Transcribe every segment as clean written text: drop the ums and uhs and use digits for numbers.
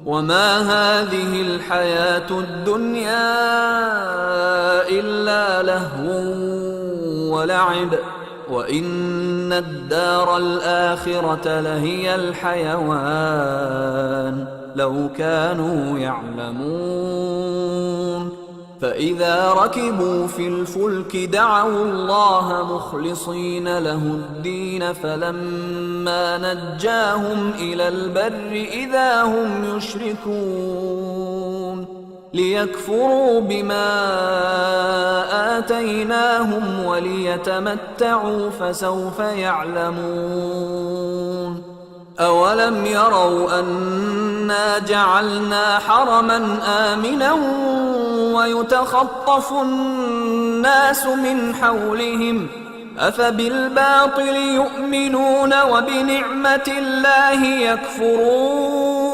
وما هذه الحياة الدنيا إلا لهو ولعب وإن الدار الآخرة لهي الحيوان لو كانوا يعلمون فإذا ركبوا في الفلك دعوا الله مخلصين له الدين فلما نجاهم إلى البر إذا هم يشركون ليكفروا بما آتيناهم وليتمتعوا فسوف يعلمون أولم يروا أنا جعلنا حرما آمنا ويتخطف الناس من حولهم أفبالباطل يؤمنون وبنعمة الله يكفرون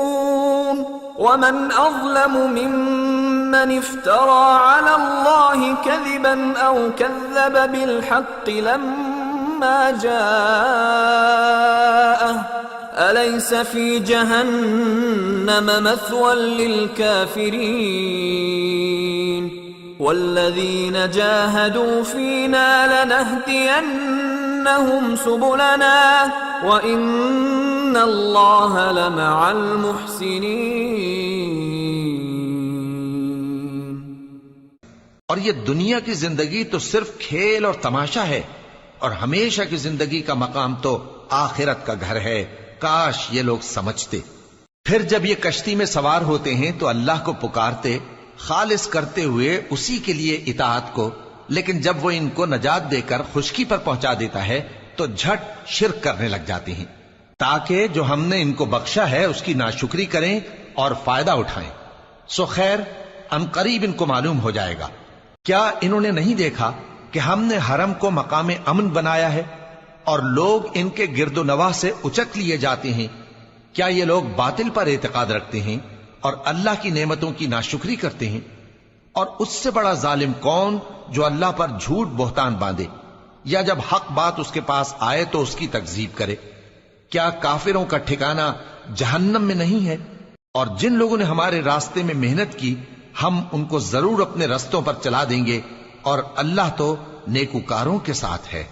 ومن أظلم ممن افترى على الله كذبا أو كذب بالحق لما جاءه أليس في جهنم مثوى للكافرين والذين جاهدوا فينا لنهدينهم سبلنا وإن الله لمع المحسنين۔ اور یہ دنیا کی زندگی تو صرف کھیل اور تماشا ہے، اور ہمیشہ کی زندگی کا مقام تو آخرت کا گھر ہے۔ کاش یہ لوگ سمجھتے۔ پھر جب یہ کشتی میں سوار ہوتے ہیں تو اللہ کو پکارتے، خالص کرتے ہوئے اسی کے لیے اطاعت کو، لیکن جب وہ ان کو نجات دے کر خشکی پر پہنچا دیتا ہے تو جھٹ شرک کرنے لگ جاتے ہیں، تاکہ جو ہم نے ان کو بخشا ہے اس کی ناشکری کریں اور فائدہ اٹھائیں۔ سو خیر ان قریب ان کو معلوم ہو جائے گا۔ کیا انہوں نے نہیں دیکھا کہ ہم نے حرم کو مقام امن بنایا ہے اور لوگ ان کے گرد و نواح سے اچک لیے جاتے ہیں؟ کیا یہ لوگ باطل پر اعتقاد رکھتے ہیں اور اللہ کی نعمتوں کی ناشکری کرتے ہیں؟ اور اس سے بڑا ظالم کون جو اللہ پر جھوٹ بہتان باندھے یا جب حق بات اس کے پاس آئے تو اس کی تکذیب کرے؟ کیا کافروں کا ٹھکانہ جہنم میں نہیں ہے؟ اور جن لوگوں نے ہمارے راستے میں محنت کی ہم ان کو ضرور اپنے رستوں پر چلا دیں گے، اور اللہ تو نیکوکاروں کے ساتھ ہے۔